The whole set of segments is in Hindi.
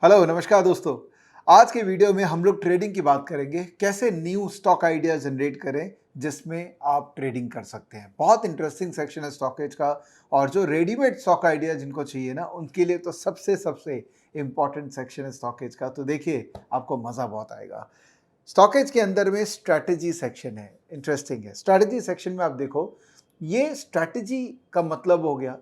हेलो नमस्कार दोस्तों। आज के वीडियो में हम लोग ट्रेडिंग की बात करेंगे, कैसे न्यू स्टॉक आइडिया जनरेट करें जिसमें आप ट्रेडिंग कर सकते हैं। बहुत इंटरेस्टिंग सेक्शन है स्टॉकेज का, और जो रेडीमेड स्टॉक आइडिया जिनको चाहिए ना उनके लिए तो सबसे सबसे इम्पॉर्टेंट सेक्शन है स्टॉकेज का। तो देखिए आपको मज़ा बहुत आएगा। स्टॉकेज के अंदर में स्ट्रैटेजी सेक्शन है, इंटरेस्टिंग है। स्ट्रैटेजी सेक्शन में आप देखो, ये स्ट्रैटेजी का मतलब हो गया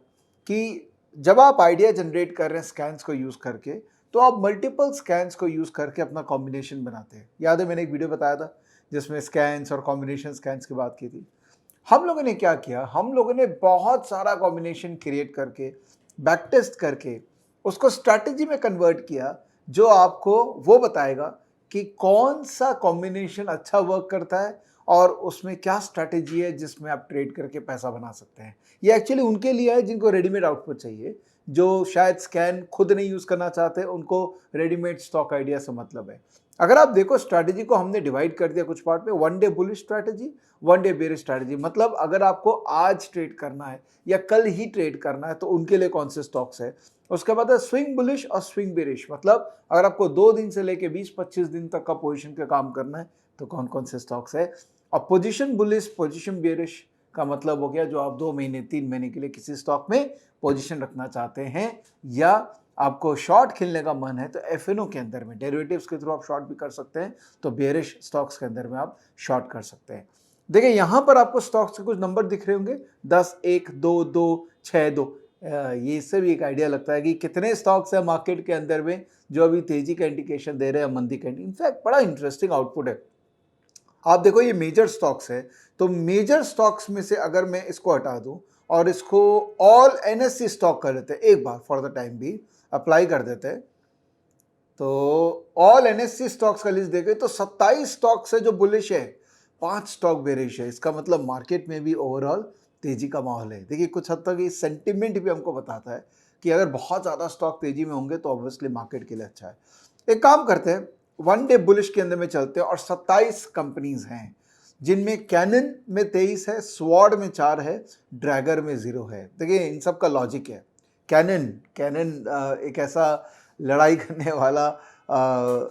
कि जब आप आइडिया जनरेट कर रहे हैं स्कैन्स को यूज़ करके, तो आप मल्टीपल स्कैन्स को यूज़ करके अपना कॉम्बिनेशन बनाते हैं। याद है मैंने एक वीडियो बताया था जिसमें स्कैन्स और कॉम्बिनेशन स्कैन्स की बात की थी। हम लोगों ने क्या किया, हम लोगों ने बहुत सारा कॉम्बिनेशन क्रिएट करके, बैक टेस्ट करके उसको स्ट्रैटेजी में कन्वर्ट किया, जो आपको वो बताएगा कि कौन सा कॉम्बिनेशन अच्छा वर्क करता है और उसमें क्या स्ट्रैटेजी है जिसमें आप ट्रेड करके पैसा बना सकते हैं। ये एक्चुअली उनके लिए है जिनको रेडीमेड आउटपुट चाहिए, जो शायद स्कैन खुद नहीं यूज़ करना चाहते, उनको रेडीमेड स्टॉक आइडिया से मतलब है। अगर आप देखो स्ट्रैटेजी को हमने डिवाइड कर दिया कुछ पार्ट में, one day bullish strategy, one day bearish strategy. मतलब अगर आपको आज ट्रेड करना है या कल ही ट्रेड करना है तो उनके लिए कौन से स्टॉक्स है। उसके बाद है स्विंग बुलिश और स्विंग बेरिश। मतलब अगर आपको 2 दिन से लेके 20-25 दिन तक का पोजीशन का काम करना है तो कौन कौन से स्टॉक्स है। और पोजीशन बुलिश पोजीशन बेरिश का मतलब हो गया जो आप 2 महीने 3 महीने के लिए किसी स्टॉक में पोजीशन रखना चाहते हैं, या आपको शॉर्ट खेलने का मन है तो एफएनओ के अंदर में डेरिवेटिव्स के थ्रू आप शॉर्ट भी कर सकते हैं, तो बेरिश स्टॉक्स के अंदर में आप शॉर्ट कर सकते हैं। देखिए यहाँ पर आपको स्टॉक्स के कुछ नंबर दिख रहे होंगे, 10, 1, 2, 2, 6, 2। ये इससे भी एक आइडिया लगता है कि कितने स्टॉक्स है मार्केट के अंदर में जो अभी तेजी का इंडिकेशन दे रहे हैं, मंदी का। इनफैक्ट बड़ा इंटरेस्टिंग आउटपुट है। आप देखो ये मेजर स्टॉक्स है, तो मेजर स्टॉक्स में से अगर मैं इसको हटा दूं और इसको ऑल एनएससी स्टॉक कर देते हैं एक बार, फॉर द टाइम भी अप्लाई कर देते हैं, तो ऑल एनएससी स्टॉक्स का लिस्ट देखें तो 27 स्टॉक्स है जो बुलिश है, 5 स्टॉक बेरिश है। इसका मतलब मार्केट में भी ओवरऑल तेजी का माहौल है। देखिए कुछ हद तक ये सेंटिमेंट भी हमको बताता है कि अगर बहुत ज़्यादा स्टॉक तेजी में होंगे तो ऑब्वियसली मार्केट के लिए अच्छा है। एक काम करते हैं, वन डे बुलिश के अंदर में चलते हैं और 27 कंपनीज हैं जिनमें कैनन में 23 है, स्वॉर्ड में 4 है, ड्रैगर में 0 है। देखिए इन सब का लॉजिक है। कैनन कैनन एक ऐसा लड़ाई करने वाला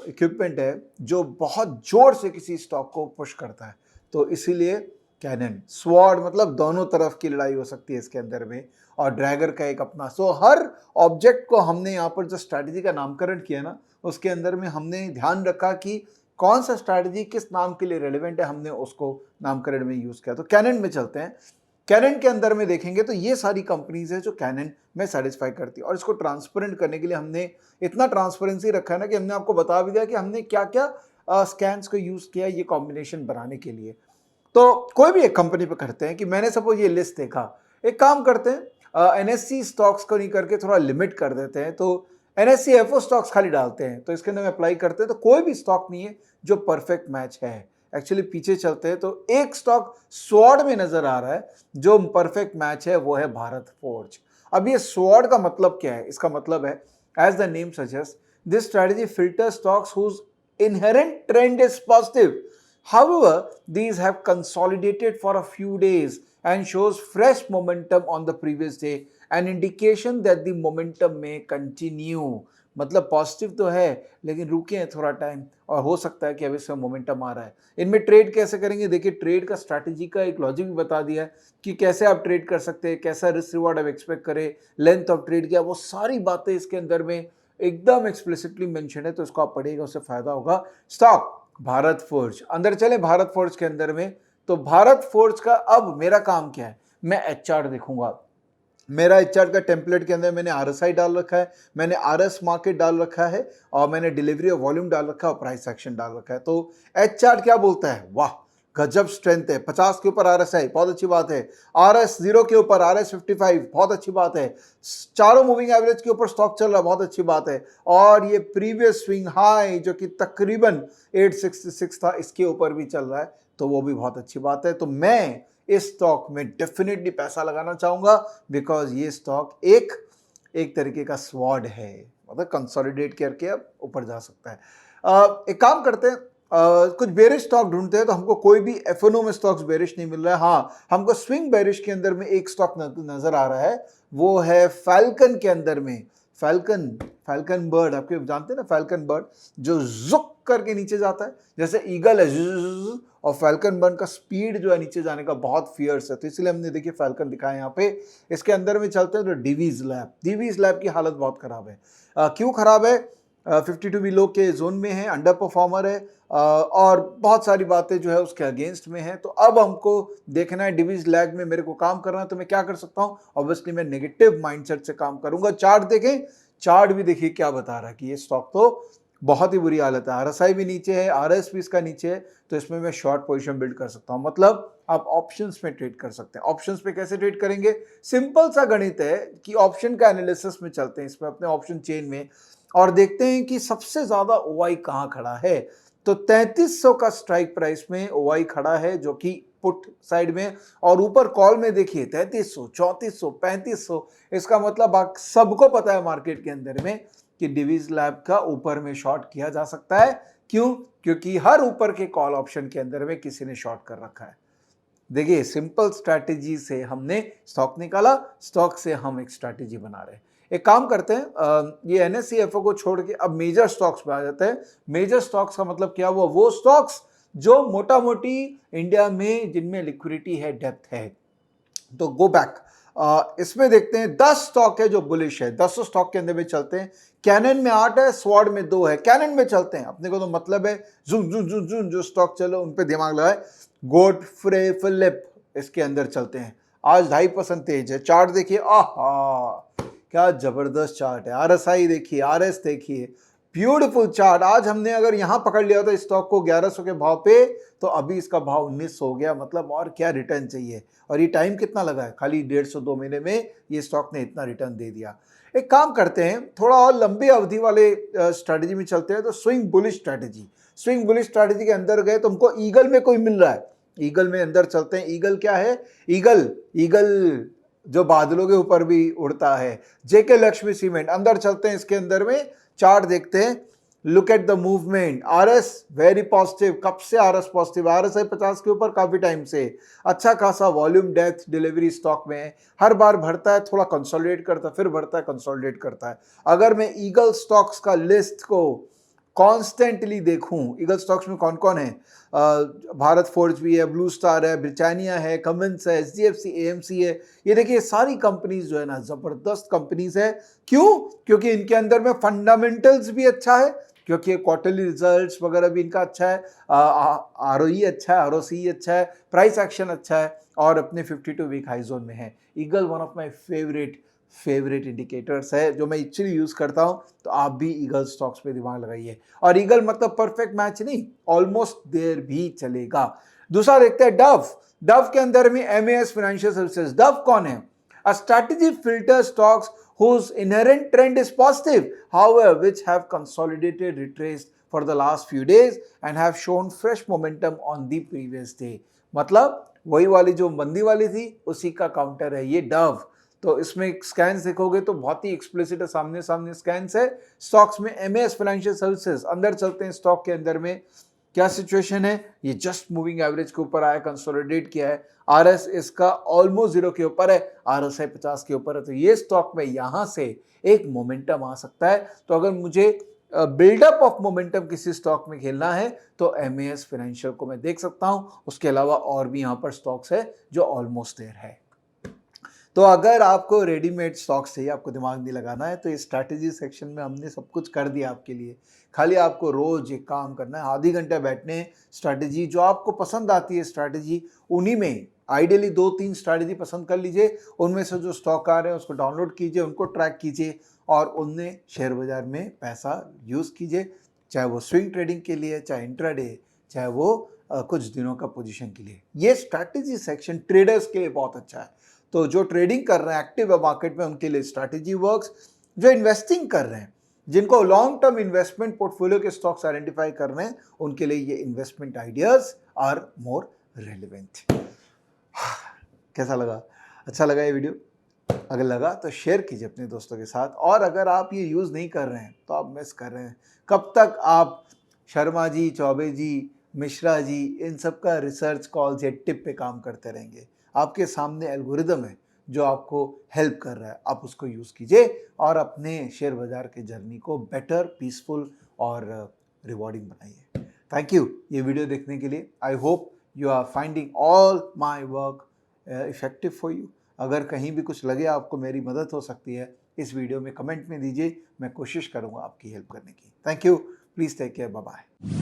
इक्विपमेंट है जो बहुत जोर से किसी स्टॉक को पुश करता है, तो इसीलिए कैनन। स्वॉर्ड मतलब दोनों तरफ की लड़ाई हो सकती है इसके अंदर में, और ड्रैगर का एक अपना। सो हर ऑब्जेक्ट को हमने यहाँ पर जो स्ट्रैटेजी का नामकरण किया ना, उसके अंदर में हमने ध्यान रखा कि कौन सा स्ट्रैटेजी किस नाम के लिए रेलेवेंट है, हमने उसको नामकरण में यूज़ किया। तो कैनन में चलते हैं। कैनन के अंदर में देखेंगे तो ये सारी कंपनीज है जो कैनन में सेटिस्फाई करती है, और इसको ट्रांसपेरेंट करने के लिए हमने इतना ट्रांसपेरेंसी रखा है ना कि हमने आपको बता भी दिया कि हमने क्या क्या स्कैन्स को यूज़ किया ये कॉम्बिनेशन बनाने के लिए। तो कोई भी एक कंपनी पे करते हैं कि मैंने सपोज ये लिस्ट देखा, एक काम करते हैं एनएससी स्टॉक्स को नहीं करके थोड़ा लिमिट कर देते हैं, तो एनएससी एफओ स्टॉक्स खाली डालते हैं, तो इसके अंदर अप्लाई करते हैं तो कोई भी स्टॉक नहीं है जो परफेक्ट मैच है। एक्चुअली पीछे चलते हैं तो एक स्टॉक स्वॉर्ड में नजर आ रहा है जो परफेक्ट मैच है, वो है भारत फोर्ज। अब ये स्वॉर्ड का मतलब क्या है? इसका मतलब है, as the name suggest, this strategy filter stocks whose inherent trend is positive. However, these have consolidated for a few days and shows fresh momentum on the previous day, an indication that the momentum may continue. मतलब पॉजिटिव तो है लेकिन रुके हैं थोड़ा टाइम, और हो सकता है कि अभी इसमें मोमेंटम आ रहा है। इनमें ट्रेड कैसे करेंगे? देखिए ट्रेड का स्ट्रैटेजी का एक लॉजिक भी बता दिया है कि कैसे आप ट्रेड कर सकते हैं, कैसा रिस्क रिवॉर्ड आप एक्सपेक्ट करें, लेंथ ऑफ ट्रेड क्या, वो सारी बातें इसके अंदर में एकदम एक्सप्लिसिटली मेंशन है, तो इसको आप पढ़िएगा, उससे फायदा होगा। स्टॉक भारत फोर्ज, अंदर चले भारत फोर्ज के अंदर में। तो भारत फोर्ज का अब मेरा काम क्या है, मैं एचआर देखूंगा। मेरा एचआर का टेम्पलेट के अंदर मैंने आरएसआई डाल रखा है, मैंने आरएस मार्केट डाल रखा है, और मैंने डिलीवरी ऑफ वॉल्यूम डाल रखा है और प्राइस एक्शन डाल रखा है। तो एचआर क्या बोलता है? वाह गजब स्ट्रेंथ है, 50 के ऊपर आरएसआई, बहुत अच्छी बात है। आरएस 0 के ऊपर आरएस 55, बहुत अच्छी बात है। चारों मूविंग एवरेज के ऊपर स्टॉक चल रहा है, बहुत अच्छी बात है। और ये प्रीवियस स्विंग हाई जो कि तकरीबन 866 था, इसके ऊपर भी चल रहा है, तो वो भी बहुत अच्छी बात है। तो मैं इस स्टॉक में डेफिनेटली पैसा लगाना चाहूंगा, बिकॉज ये स्टॉक एक तरीके का स्वॉर्ड है, मतलब कंसोलिडेट करके अब ऊपर जा सकता है। एक काम करते हैं, कुछ बेरिश स्टॉक ढूंढते हैं, तो हमको कोई भी एफएनओ में स्टॉक्स बेरिश नहीं मिल रहा है। हाँ, हमको स्विंग बेरिश के अंदर में एक स्टॉक नजर आ रहा है, वो है फैल्कन के अंदर में। फैल्कन, फैल्कन बर्ड, आपके जानते हैं ना फैल्कन बर्ड जो जुक करके नीचे जाता है, जैसे ईगल है जुजुजुजु, और फैल्कन बर्ड का स्पीड जो है नीचे जाने का बहुत फियर्स है, तो इसलिए हमने देखिए फैल्कन दिखाया यहाँ पे। इसके अंदर में चलते हैं तो डिवीज लैब की हालत बहुत खराब है। क्यों खराब है? 52 बिलो के जोन में है, अंडर परफॉर्मर है, और बहुत सारी बातें जो है उसके अगेंस्ट में है। तो अब हमको देखना है डिवीज लैग में मेरे को काम करना है, तो मैं क्या कर सकता हूँ? ऑब्वियसली मैं नेगेटिव माइंडसेट से काम करूंगा। चार्ट देखें, चार्ट भी देखिए क्या बता रहा है कि ये स्टॉक तो बहुत ही बुरी हालत है, आरएसआई भी नीचे है, आरएस भी इसका नीचे है, तो इसमें मैं शॉर्ट पोजीशन बिल्ड कर सकता हूं। मतलब आप ऑप्शंस में ट्रेड कर सकते हैं। ऑप्शंस पे कैसे ट्रेड करेंगे? सिंपल सा गणित है कि ऑप्शन का एनालिसिस में चलते हैं इसमें अपने ऑप्शन चेन में, और देखते हैं कि सबसे ज्यादा ओआई कहां खड़ा है। तो 3300 का स्ट्राइक प्राइस में ओआई खड़ा है, जो कि पुट साइड में, और ऊपर कॉल में देखिए 3300, 3400, 3500। इसका मतलब सबको पता है मार्केट के अंदर में कि डिवीज लैब का ऊपर में शॉर्ट किया जा सकता है। क्यों? क्योंकि हर ऊपर के कॉल ऑप्शन के अंदर में किसी ने शॉर्ट कर रखा है। देखिए सिंपल स्ट्रैटेजी से हमने स्टॉक निकाला, स्टॉक से हम एक स्ट्रैटेजी बना रहे हैं। एक काम करते हैं, ये एनएससीएफओ को छोड़ के अब मेजर स्टॉक्स पे आ जाते हैं। मेजर स्टॉक्स का मतलब क्या हुआ? वो स्टॉक्स जो मोटा मोटी इंडिया में जिनमें लिक्विडिटी है, डेप्थ है। तो गो बैक, इसमें देखते हैं 10 स्टॉक है जो बुलिश है। 10 स्टॉक के अंदर में चलते हैं। कैनन में 8 है, स्वॉर्ड में 2 है। कैनन में चलते हैं, अपने को तो मतलब है जून जून जून जून जो स्टॉक चलो उन पे दिमाग लगाए। गोडफ्रे फिलिप, इसके अंदर चलते हैं। आज 2.5% तेज है। चार्ट देखिए, आहा क्या जबरदस्त चार्ट है। आरएसआई देखिए, आरएस देखिए, ब्यूटीफुल चार्ट। आज हमने अगर यहां पकड़ लिया था स्टॉक को 1100 के भाव पे, तो अभी इसका भाव 1900 हो गया। मतलब और क्या रिटर्न चाहिए? और ये टाइम कितना लगा है? खाली 150-2 महीने में ये स्टॉक ने इतना रिटर्न दे दिया। एक काम करते हैं, थोड़ा और लंबी अवधि वाले स्ट्रैटेजी में चलते हैं। तो swing bullish strategy, swing bullish strategy के अंदर गए तो हमको ईगल में कोई मिल रहा है। ईगल में अंदर चलते हैं। ईगल क्या है? ईगल, ईगल जो बादलों के ऊपर भी उड़ता है। जेके लक्ष्मी सीमेंट, अंदर चलते हैं। इसके अंदर में चार्ट देखते हैं। Look at the movement. RS very positive. कब से आरएस पॉजिटिव? आरएस है 50 के ऊपर काफी टाइम से। अच्छा खासा वॉल्यूम, डेप्थ, डिलीवरी स्टॉक में है। हर बार भरता है, थोड़ा कंसोलिडेट करता है, फिर भरता है, कंसोलिडेट करता है। अगर मैं ईगल स्टॉक्स का लिस्ट को कॉन्स्टेंटली देखूं, ईगल स्टॉक्स में कौन कौन है? भारत फोर्ज भी है, ब्लू स्टार है, ब्रिटानिया है, कमिंस है, एचडीएफसी, एएमसी है। ये देखिए सारी कंपनीज जो है ना जबरदस्त कंपनीज है। क्यों? क्योंकि इनके अंदर में फंडामेंटल्स भी अच्छा है, क्योंकि क्वार्टरली रिजल्ट्स वगैरह भी इनका अच्छा है, आरओई अच्छा है, आरओसी अच्छा है, प्राइस एक्शन अच्छा है, और अपने 52 वीक हाई जोन में है। Eagle one of my favourite indicators है जो मैं एक्चुअली यूज करता हूं। तो आप भी ईगल स्टॉक्स पे दिमाग लगाइए। और ईगल मतलब परफेक्ट मैच नहीं, ऑलमोस्ट देयर भी चलेगा। दूसरा देखते हैं डव। डव के अंदर में एमएएस फाइनेंशियल सर्विसेज। डव कौन है? A strategy filter stocks whose inherent trend is positive, however, which have consolidated, retraced for the last few days and have shown fresh momentum on the previous day. मतलब वही वाली जो मंदी वाली थी उसी का काउंटर है ये डव। तो इसमें स्कैन्स देखोगे तो बहुत ही एक्सप्लिसिट है, सामने सामने स्कैन्स है। स्टॉक्स में एमएएस फाइनेंशियल सर्विसेज, अंदर चलते हैं। स्टॉक के अंदर में क्या सिचुएशन है? ये जस्ट मूविंग एवरेज के ऊपर आया, कंसोलिडेट किया है। आरएस इसका ऑलमोस्ट 0 के ऊपर है, आरएसआई 50 के ऊपर है। तो ये स्टॉक में यहां से एक मोमेंटम आ सकता है। तो अगर मुझे बिल्डअप ऑफ मोमेंटम किसी स्टॉक में खेलना है तो एमएएस फाइनेंशियल को मैं देख सकता हूं। उसके अलावा और भी यहां पर स्टॉक्स है जो ऑलमोस्ट देयर है। तो अगर आपको रेडीमेड स्टॉक्स चाहिए, आपको दिमाग नहीं लगाना है, तो ये स्ट्रैटेजी सेक्शन में हमने सब कुछ कर दिया आपके लिए। खाली आपको रोज एक काम करना है, आधी घंटा बैठने, स्ट्रैटेजी जो आपको पसंद आती है स्ट्रैटेजी, उन्हीं में आइडियली 2-3 स्ट्रैटेजी पसंद कर लीजिए। उनमें से जो स्टॉक आ रहे हैं उसको डाउनलोड कीजिए, उनको ट्रैक कीजिए, और उनमें शेयर बाजार में पैसा यूज़ कीजिए, चाहे वो स्विंग ट्रेडिंग के लिए, चाहे इंट्राडे, चाहे वो कुछ दिनों का पोजीशन के लिए। ये स्ट्रैटेजी सेक्शन ट्रेडर्स के लिए बहुत अच्छा है। तो जो ट्रेडिंग कर रहे हैं, एक्टिव है मार्केट में, उनके लिए स्ट्रैटेजी वर्क्स। जो इन्वेस्टिंग कर रहे हैं, जिनको लॉन्ग टर्म इन्वेस्टमेंट पोर्टफोलियो के स्टॉक्स आइडेंटिफाई कर रहे हैं, उनके लिए ये investment ideas are more relevant. कैसा लगा? अच्छा लगा ये वीडियो? अगर लगा तो शेयर कीजिए अपने दोस्तों के साथ। और अगर आप ये यूज़ नहीं कर रहे हैं तो आप मिस कर रहे हैं। कब तक आप शर्मा जी, चौबे जी, मिश्रा जी, इन सब का रिसर्च कॉल्स या टिप पे काम करते रहेंगे? आपके सामने एल्गोरिदम है जो आपको हेल्प कर रहा है, आप उसको यूज़ कीजिए और अपने शेयर बाज़ार के जर्नी को बेटर, पीसफुल और रिवॉर्डिंग बनाइए। थैंक यू ये वीडियो देखने के लिए। I hope you are finding all my work effective for you. अगर कहीं भी कुछ लगे आपको मेरी मदद हो सकती है, इस वीडियो में कमेंट में दीजिए, मैं कोशिश करूँगा आपकी हेल्प करने की। Thank you, please take care, bye bye.